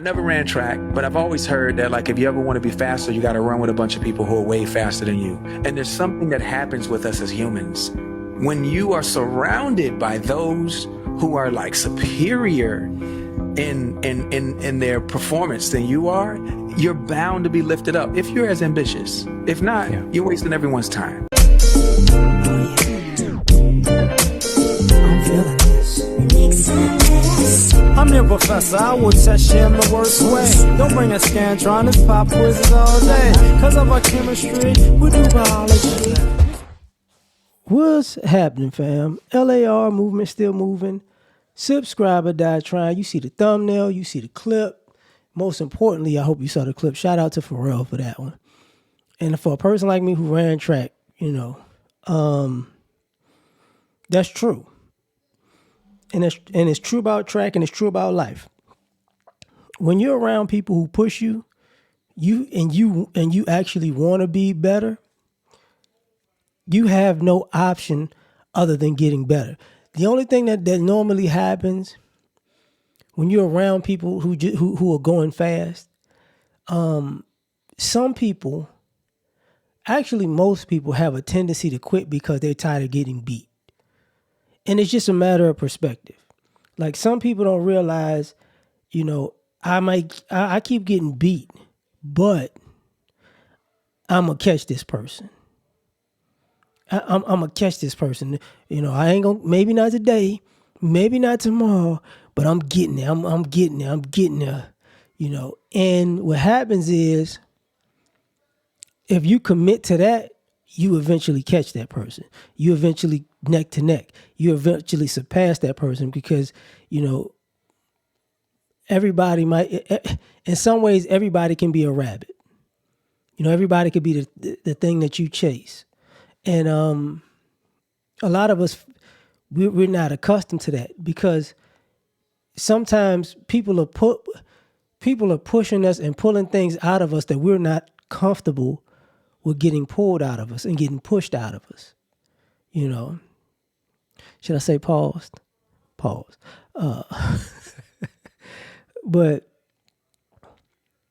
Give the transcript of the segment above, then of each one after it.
Never ran track, but I've always heard that like if you ever want to be faster, you got to run with a bunch of people who are way faster than you. And there's something that happens with us as humans. When you are surrounded by those who are like superior in their performance than you are, you're bound to be lifted up if you're as ambitious. If not, you're wasting everyone's time. I'm your professor, I will test you in the worst way. Don't bring a scantron, it's pop quizzes all day. Cause of our chemistry, we do biology. What's happening, fam? L.A.R. movement still moving. Subscriber died trying. You see the thumbnail, you see the clip. Most importantly, I hope you saw the clip. Shout out to Pharrell for that one. And for a person like me who ran track, that's true. And it's true about track and it's true about life. When you're around people who push you, you actually want to be better, you have no option other than getting better. The only thing that normally happens when you're around people who are going fast, some people, actually most people have a tendency to quit because they're tired of getting beat. And it's just a matter of perspective. Like some people don't realize, I keep getting beat, but I'm gonna catch this person. I'm gonna catch this person. I ain't gonna, maybe not today, maybe not tomorrow, but I'm getting there. I'm getting there. I'm getting there. And what happens is, if you commit to that, you eventually catch that person. You eventually neck to neck. You eventually surpass that person because, everybody might, in some ways, everybody can be a rabbit. Everybody could be the thing that you chase. And a lot of us, we're not accustomed to that because sometimes people are pushing us and pulling things out of us that we're not comfortable with getting pulled out of us and getting pushed out of us. Should I say paused? Pause. But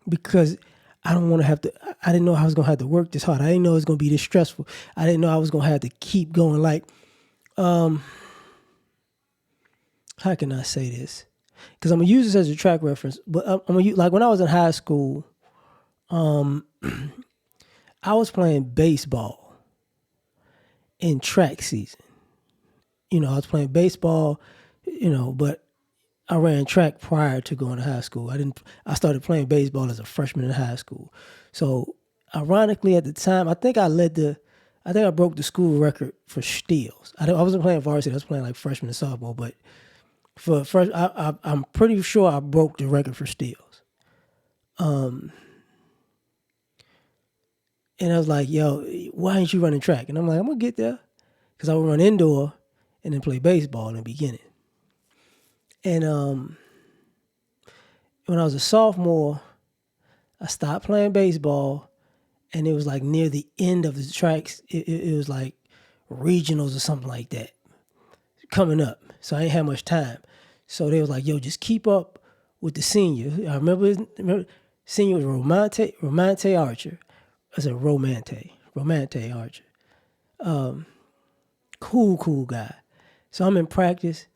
because I don't want to have to, I didn't know I was going to have to work this hard. I didn't know it was going to be this stressful. I didn't know I was going to have to keep going. Like, how can I say this? Because I'm going to use this as a track reference. But I'm going to use, like when I was in high school, I was playing baseball in track season. I was playing baseball, but I ran track prior to going to high school. I started playing baseball as a freshman in high school. So ironically at the time, I think I broke the school record for steals. I wasn't playing varsity, I was playing like freshman and sophomore, but for first, I'm pretty sure I broke the record for steals. And I was like, yo, why ain't you running track? And I'm like, I'm gonna get there. Because I would run indoor and then play baseball in the beginning. And when I was a sophomore, I stopped playing baseball, and it was like near the end of the tracks. It was like regionals or something like that coming up. So I ain't had much time. So they was like, yo, just keep up with the senior. I remember senior was Romante Archer. I said Romante Archer. Cool guy. So I'm in practice.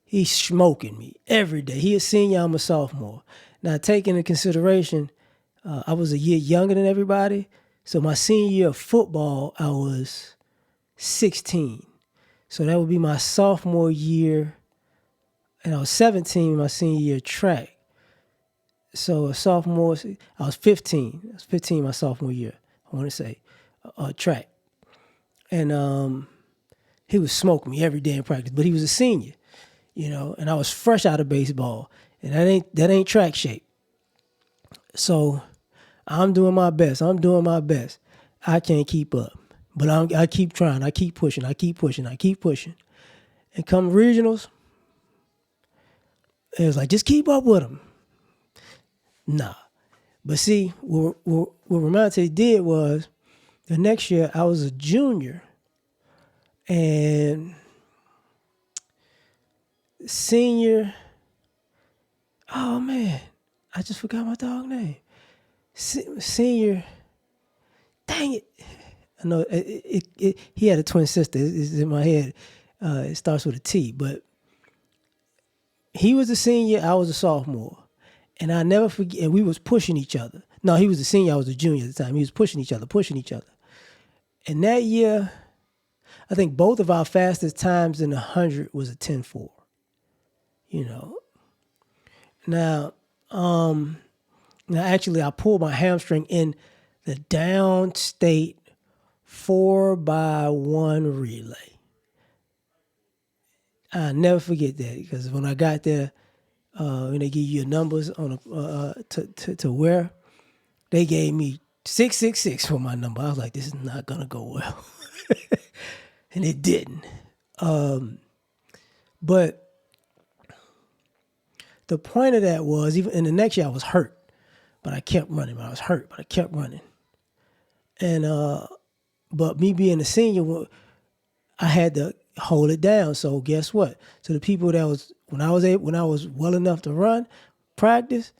He's smoking me every day. He a senior, I'm a sophomore. Now, taking into consideration, I was a year younger than everybody. So my senior year of football, I was 16. So that would be my sophomore year. And I was 17 my senior year of track. So a sophomore, I was 15. I was 15 my sophomore year, I want to say, track. And he was smoking me every day in practice. But he was a senior. And I was fresh out of baseball, and that ain't track shape. So I'm doing my best. I can't keep up, but I keep trying. I keep pushing. And come regionals, it was like, just keep up with them. Nah. But see, what Ramonte did was, the next year I was a junior, and senior, oh man, I just forgot my dog name. Senior. Dang it. I know he had a twin sister. It's in my head. It starts with a T, but he was a senior. I was a sophomore. And I never forget, and we was pushing each other. No, he was a senior. I was a junior at the time. He was pushing each other. And that year, I think both of our fastest times in the 100 was a 10.4. You know. Now, actually, I pulled my hamstring in the downstate 4x1 relay. I'll never forget that because when I got there, when they give you your numbers on to wear, they gave me 666 for my number. I was like, this is not gonna go well, and it didn't. But the point of that was, even in the next year, I was hurt, but I kept running. I was hurt, but I kept running. And but me being a senior, I had to hold it down. So guess what? So the people that was when I was well enough to run, practice,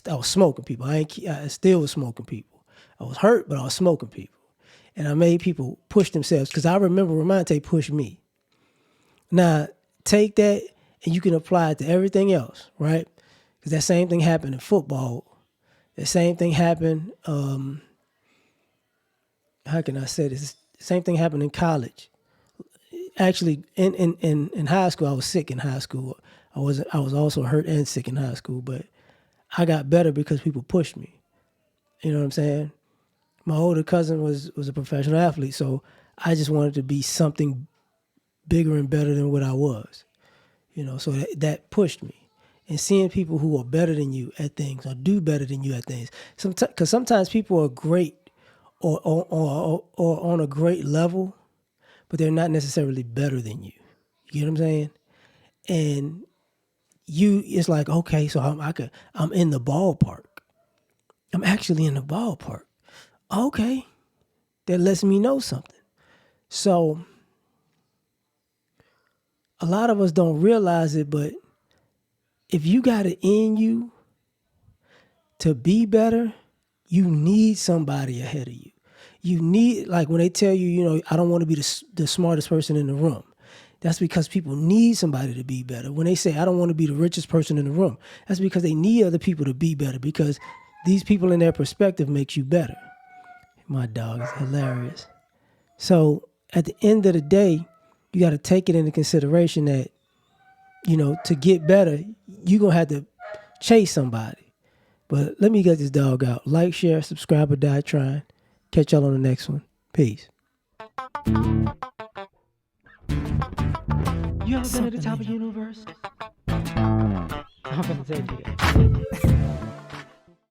I was smoking people. I still was smoking people. I was hurt, but I was smoking people, and I made people push themselves because I remember Ramonte pushed me. Now take that and you can apply it to everything else, right? Because that same thing happened in football. The same thing happened. How can I say this? The same thing happened in college. Actually, in high school, I was sick in high school. I was also hurt and sick in high school, but I got better because people pushed me. You know what I'm saying? My older cousin was a professional athlete, so I just wanted to be something bigger and better than what I was. You know, so that pushed me. And seeing people who are better than you at things or do better than you at things, because sometimes people are great or on a great level, but they're not necessarily better than you. You get what I'm saying? And it's like, okay, so I'm in the ballpark. I'm actually in the ballpark. Okay, that lets me know something. So a lot of us don't realize it, but if you got it in you to be better, you need somebody ahead of you. You need, like when they tell you, I don't want to be the smartest person in the room. That's because people need somebody to be better. When they say, I don't want to be the richest person in the room, that's because they need other people to be better because these people in their perspective makes you better. My dog is hilarious. So at the end of the day, you got to take it into consideration that, to get better, you're going to have to chase somebody. But let me get this dog out. Like, share, subscribe, or die trying. Catch y'all on the next one. Peace. You ever been at the top of the universe? I'm gonna tell you that.